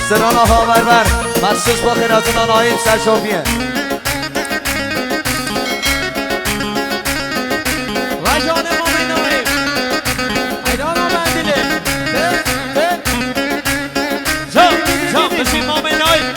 سران آها بربر مخصوص با خیراتون آناییم سرشافیه و جان مومن ناییم ایدان آمدیله جام بسیم مومن ناییم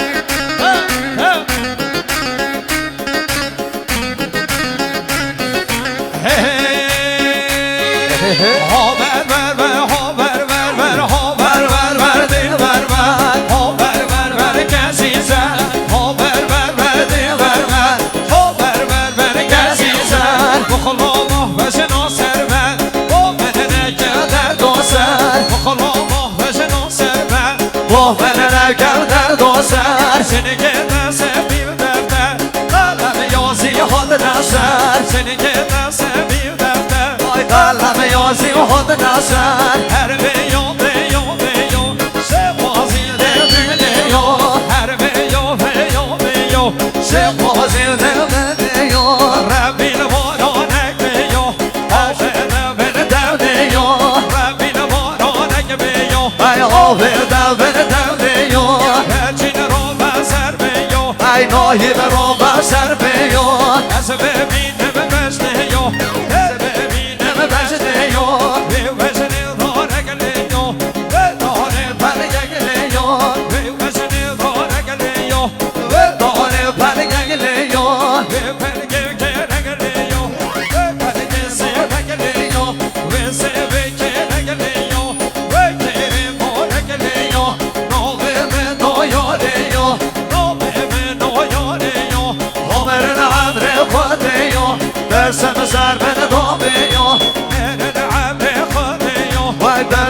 ها بر بر بر ها بر بر بر ها بر بر بر دل بر بر ها بر بر بر کسی زن ها بر بر بر دل بر بر ها بر بر بر کسی زن بخل الله و شناسر من با من نکردر دوسر بخل الله و شناسر من با من نکردر دوسر سنی که دست بیل دفتر قلم یازی حال نسر سنی که دست بیل دفتر قلم یازی حال نسر هر بیو بیو بیو سپازی دل بیو هر بیو بیو بیو سپازی دل بیو ربی نوارانک بیو آفر بر دردیو ربی نوارانک بیو ای آفر دردیو هرچین رو بسر بیو ای ناهی رو بسر بیو از ببینم بشنیو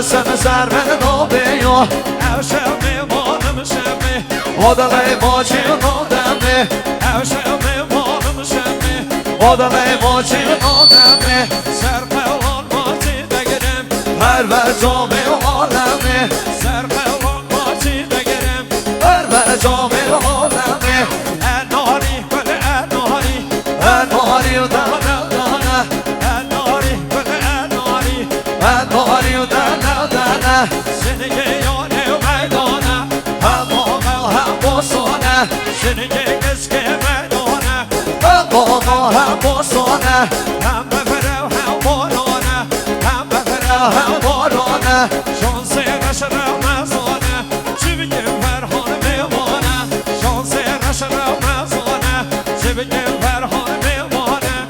سم سر من نوبیو اوشمی مانم شمی ودلی باچی نودمی اوشمی مانم شمی ودلی باچی نودمی سر قلان باچی دگرم هر بر جامی عالمی سر قلان باچی دگرم هر بر جامی عالمی اناری گل اناری اناری و دانا دانا اناری گل اناری اناری و دانا دانا سنگه یانه و میدانه هم آقا هم بسانه سنگه کسکه میدانه هم آقا هم بسانه هم بفره و هم بارانه هم بفره و هم بارانه شانسه نشر رمزانه چی بگیم فرحان میمانه شانسه نشر رمزانه چی بگیم فرحان میمانه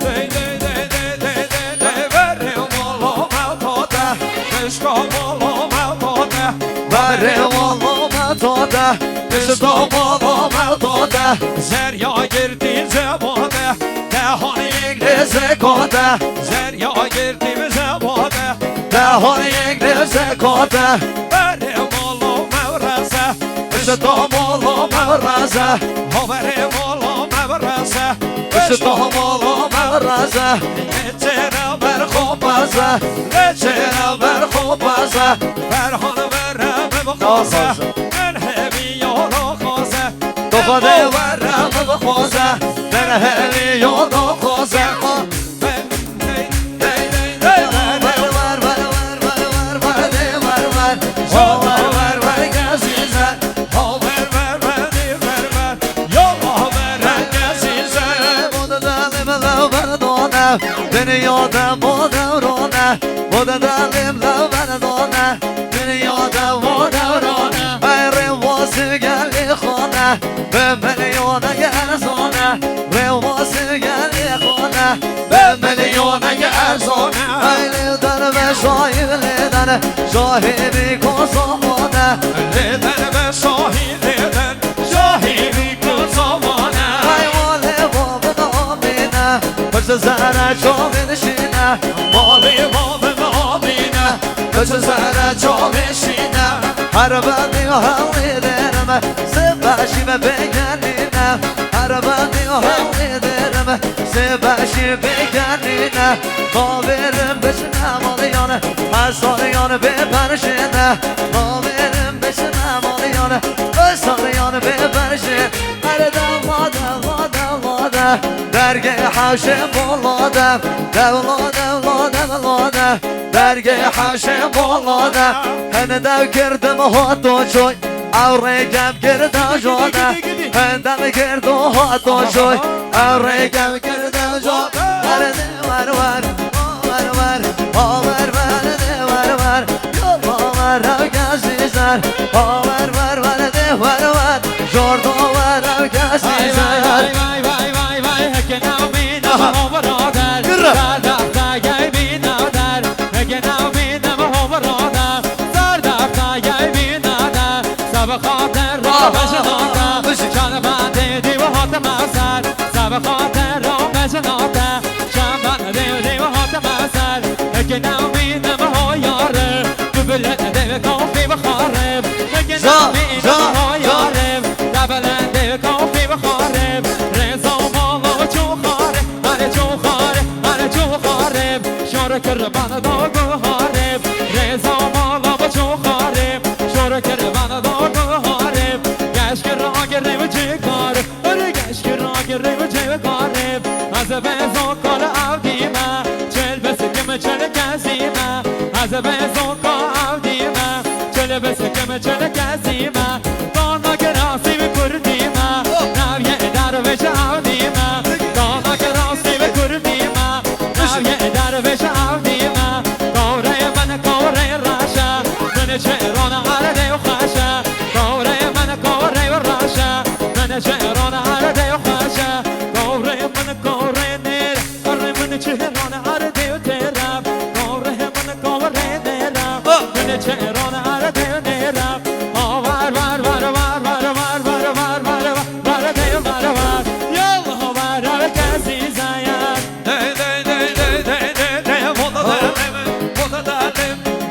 دی دی دی دی دی دی دی بره مولا ملتاده عشقا مولا ملتاده بره والله متاده دشتا والله متاده زریا گردی زباده دهان یک زکاته زریا گردی زباده دهان یک زکاته بره مولا مورزه دشتا والله مورزه ها بره مولا مورزه دشتا والله مورزه چرا بر خوب بازه چرا بر خوب بازه فرحان برم بخوازه من همی یارا خوازه تو خواده ورم بخوازه من همی یارا خوازه Dünyada bu devrone Bu da dalimle berdone Dünyada bu devrone Ey revvası geldi khane Ve milyona gerzone Revvası geldi khane Ve milyona gerzone Eylidir ve şahirliden Şahidi kozamane Eylidir ve şahididen Şahidi kozamane Eyvali babın amine Pışı zara çok edişine Mali babın amine Pışı zara çok edişine Her beni halliderim Sebaşime begenine Her beni halliderim Sebaşime begenine Kaverim beşine malıyane Her sarıyane beperşine Kaverim beşine malıyane Her sarıyane beperşine Her davada Derge haşem oladem Devlade Derge haşem oladem Hani dev girdim hatta çoy Avregem girdi joda Endem girdi hato joy Avregem girdi joda Var var var var var Yolma var avgazizler var de var Jordo var avgazizler Vay vay vay vay Heken avminam hovaradar Zardafta gel binadar Heken avminam hovaradar Zardafta gel binadar Sabah hater rahmeşanata Şanban dedi ve hatem asar Sabah hater rahmeşanata Şanban dedi ve hatem asar Heken avminam hoyarı Gübülen de kafi ve harem Heken avminam hoyarem Dabelen de kafi ve harem Reza mala ve çoharem Hane çoharem, hane çoharem Şora kırmana da guharem Reza mala ve çoharem Şora kırmana da guharem Geç kıra gire ve çıkarem Öyle geç kıra gire ve çıkarem Az ben zokala avdime Çelbesi kime çele kesime Az ben zokala avdime Çelbesi kime çele kesime Dana gerasi ve kurdime Navye eder ve çavdime Dana gerasi ve kurdime Navye eder ve çavdime Kavraya bana kavraya raşa Beni çerona arada yok haşa Kavraya bana kavraya raşa Beni çerona arada yok haşa Kavraya bana kavraya ner Kavraya bana çerona arada yok terap Kavraya bana kavraya nerap Beni çerona arada yok nerap Var var var var var var var var var var de var var Yallah var ve kesiz ayar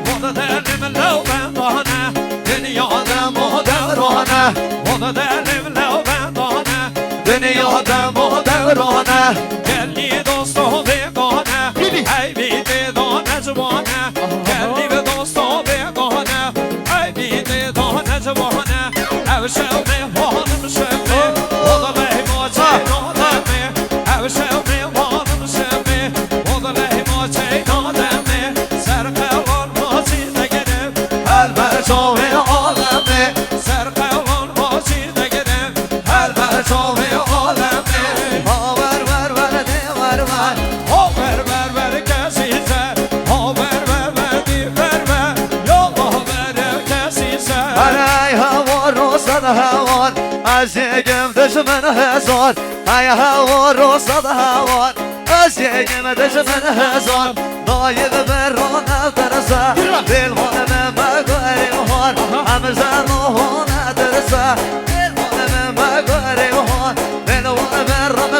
Moda derdim lav ben dana Dünyada moda rohana Moda derdim lav ben dana Dünyada moda rohana Gelli dostu begona Ey bidi dona zubana Gelli ve dostu begona Ey bidi dona zubana Ev şevme hanım şevme Oda lehmo çeyna deme Ev şevme hanım şevme Oda lehmo çeyna deme Serkavan mazide gelip Elber çoğu alemi Serkavan mazide gelip Elber çoğu alemi Ha ver de var Ha ver kesizler Ha ver di ver Yolla ver kesizler Hay hava rosa da havar Azegim düşmen hezar Hay hava rosa da havar Azegim düşmen hezar Naib berona tersa Dil hanım bagari har Amzan hona tersa Dil hanım bagari har Dil hanım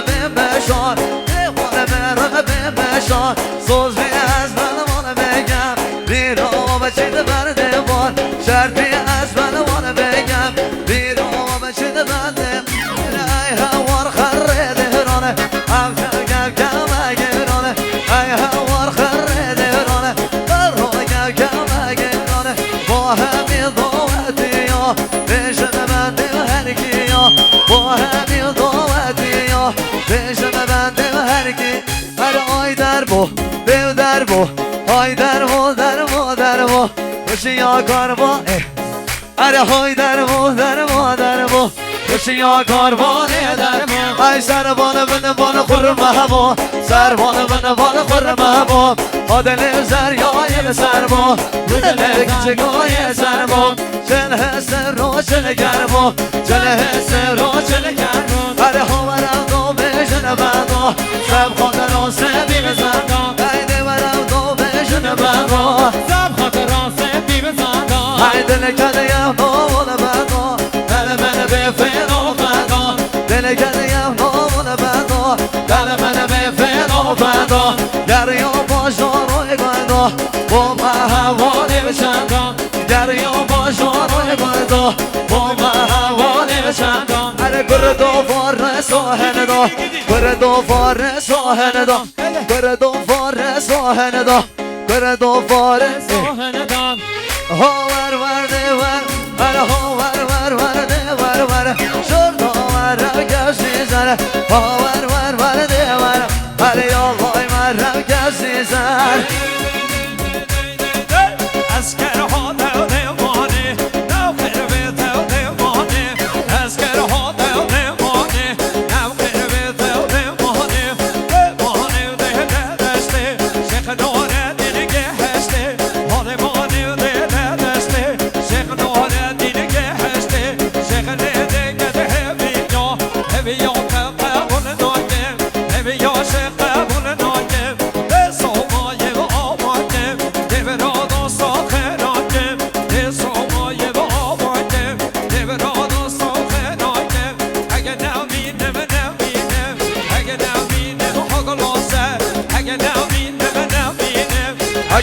ben beşar Dil hanım ben beşar Söz ve ezbenim onu begem Bir ova çide bende var Şerti ezbenim onu begem Bir ova çide bende Ay havar kharre dehrane Avşa gel kama girane Ay havar kharre dehrane Darro gel kama girane Bu hemi duvveti ya Beşeme bendim her ki ya Bu hemi duvveti ya Beşeme bendim her ki Her ay der bu Dev der bu Ay der bu Kışın yakar bu Her ay der bu Kışın yakar bu Ay servanı bana kurma bu Servanı bana kurma bu Adeli zeryayı servo Adeli küçük ayı servo Çele servo çele gervo Çele servo çele gervo Her havara do beşine bado Seb khateran sebi bezando Haydi vera do beşine bado Sab hatıran sevdi ve zanda Haydi lekade ya no ola bado Bana be feno bado Dele kade ya no ola bado Bana be feno bado Yarıyor boşor oygaydo Bomba havale beşando Yarıyor boşor oygaydo Bomba havale beşando Hare kurdo forre sohenedo Kurdo forre sohenedo Kurdo forre sohenedo Kurdo forre Sohanedan Ho var de var Hare ho var de var Şurada var gözsüzler Ho var de var Hare yolloy var gözsüzler Asker ha devane vani Nav kırve devane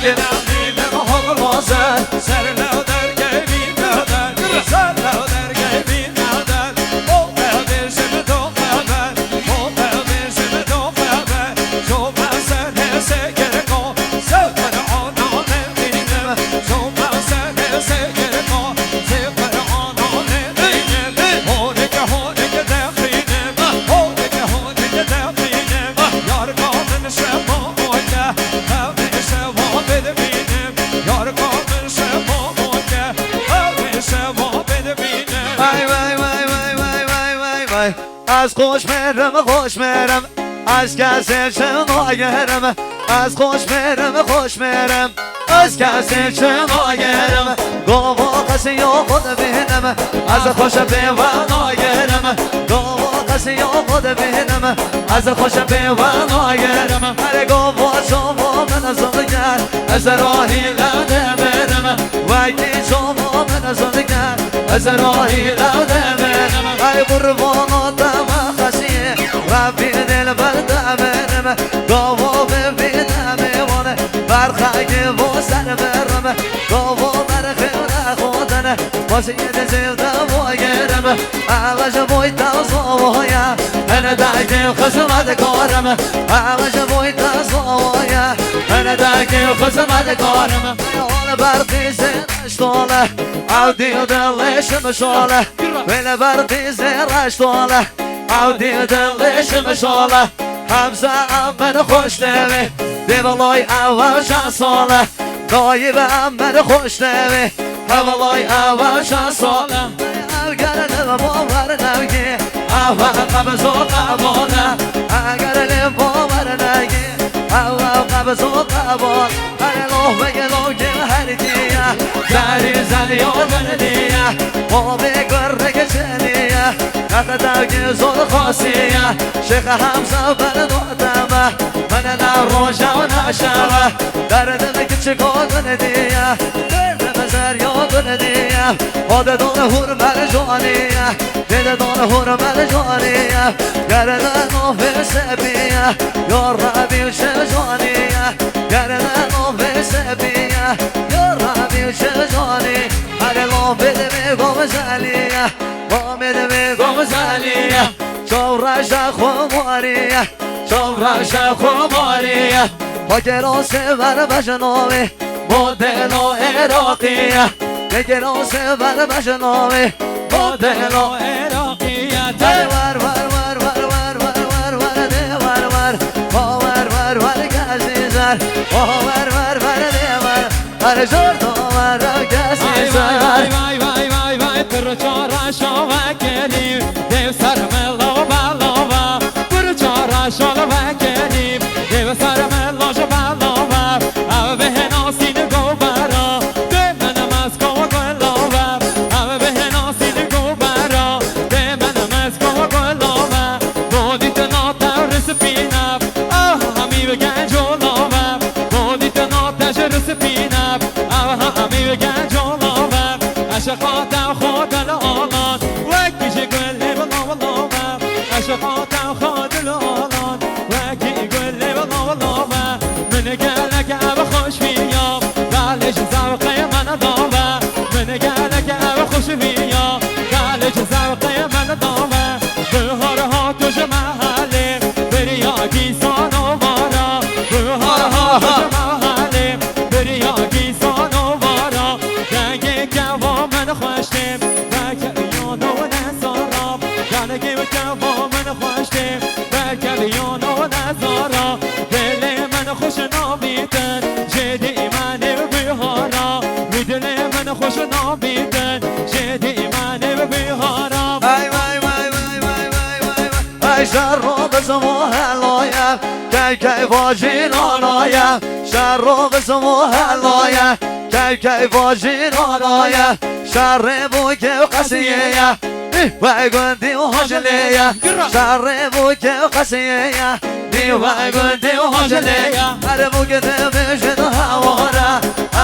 گرم بینم حال واسه سر لو درگه بی ندر سر لو درگه بی ندر او قدرشم تو خبر او قدرشم تو خبر شو بسر سگر کو سفر آنان بینم شو بسر سگر کو سفر آنان بینم هونک دفینم هونک دفینم یار کامن شما مونده همیشه ما ببینم یار کامن شما مونده همیشه ما ببینم وای وای وای وای وای وای وای وای از خوش میرم از کسی چه ناگرم از خوش میرم از کسی چه ناگرم گاوا کسی یا خود بینم از خوش ناگرم گاوا کسی یا خود بینم از خوش ناگرم هر گاوا شما من از زندگر از راهی لده برم وقتی شما من از زندگر از راهی لده برم ای قربان دم خشیه ربی دل بردم برم گاوا ببینم ایوانه برخی و سر برم گاوا برخی خودنه واسه یه زیده باگرم آغاش بوی تازوایا انا داکی خسمت کارم آغاش بوی تازوایا انا داکی خسمت کارم حال برقی زیرش طاله او دیو دلشم شاله بله برقی زیرش طاله او دیو دلشم شاله همزه من خوش نمی دیولای اول شان ساله نایب من خوش نمی هوالای اول شان ساله اگر لب باور نگی اول قبض و قبانه اگر لب باور نگی اول قبض و قبان هر لوح بگلو که هر دیا داری زنی و بردیا ما بگر کشنیا نقدر که زور خاصیه شیخ همسا بردادمه من نروشا و نشمه دردم که چکار بردیا دردم زریاد بردیا خود دون هرمل جانیه دل دون هرمل جانیه گردن و فسبیه یا ربی و شجانیه گردن و فسبیه یا ربی و شجانیه هر لابد میگم زلیه لابد میگم زلیه شورش خماریه شورش خماریه پاکراس بر بجناوی مدل و عراقیه پاکراس بر بجناوی مدل و عراقیه ور ور ور ور ور ور ور ور ده ور ور ور ور ور کسی زر ور ور ور ده ور هر جور تو ور کسی زر وای وای وای وای پر چارا شو وکلی دیو سر ملو بالاوا پر چارا شو وکلی دیو سر ملو شو بالاوا او به ناسین گوبرا به من مسکو گلاوا او به ناسین گوبرا به من مسکو گلاوا بودیت ناتا رسپینا او همی بگن جولاوا بودیت ناتا رسپینا او همی بگن جولاوا عشقاتم خود الالان وکی گلی بلا بلا عشقاتم خود الالان وکی گلی بلا بلا من گلک اب خوش بیام دلش زوقه من داوه من گلک اب خوش بیام دلش زوقه من داوه بهارها توش محله بریا گیسان و وارا بهارها توش محله بریا گیسان و وارا رنگ گوا من خوشتیم برکبیان و نزارم رنگ گوا من خوشتیم برکبیان و نزارم دل من خوش نابیدن جدی من بهارا دل من خوش نابیدن جدی من بهارا وای وای وای وای وای وای وای ای شر رو بزمو هلایم کی واجین آلایم شر رو بزمو هلایم کی واجین آلایم شر بو که قصیه وای گندی و حجلیه شر بو که قصیه دی وای گندی و حجلیه هر بو که بشد هواره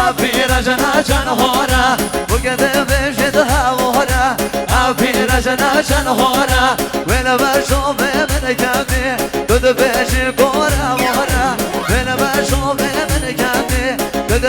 ابیر جنا جنهاره بو که بشد هواره ابیر جنا جنهاره ول برشو به من کمی دود بشی کورا مورا ول برشو به من کمی دود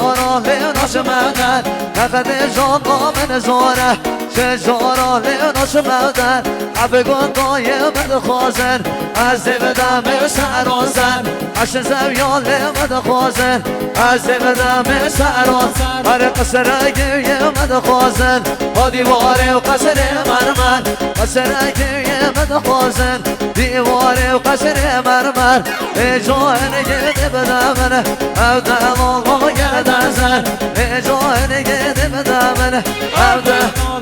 جارا لیناش مدن نقد جانا من زاره چه جارا لیناش مدن عبه گندای من خوازن از دم سر و سر عشق زویان من خوازن از دم سر و سر هر قصر گوی من خوازن با دیوار و قصر مرمر قصر گوی من خوازن دیوار و قصر مرمر ای جان گده بدمن او دم آقا گردن زن ای جان گده بدمن او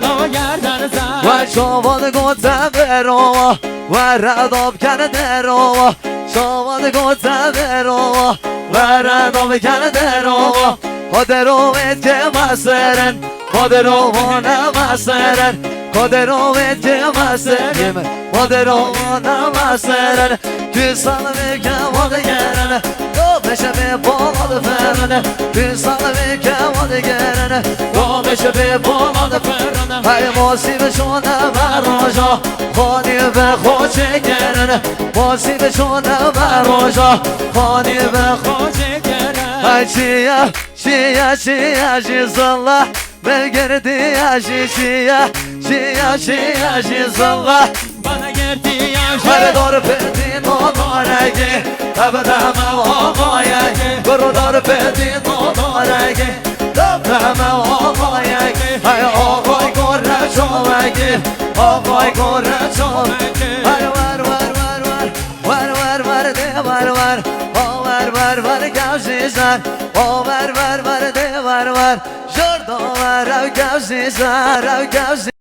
دم گردن زن و شوال گفتم برو و رداب کرده رو شوال گفتم برو و رداب کرده رو خودرویت که مسرن خودروانه مسرن خودرویت که مسرن خودروانه مسرن تو سالمی که وادگرن تو بشه به بالاد فرن تو سالمی که وادگرن تو بشه به بالاد فرن های ماسیب شونه براجا خانی به خود چگرن ماسیب شونه براجا خانی به خود های چیه چیه چیه جیزالله بگردی عشیشیه چیه چیه جیزالله bana geldi هر yaşa دار پدی نادارگی دم آقایگی برو دار پدی نادارگی دم آقایگی های آقای گره چاوگی آقای گره چاوگی های ور ور ور ور ور ور ور ده ور ور ور ور ور گوزیزن ور ور ور ده ور ور جردو ور گوزیزن گوزیزن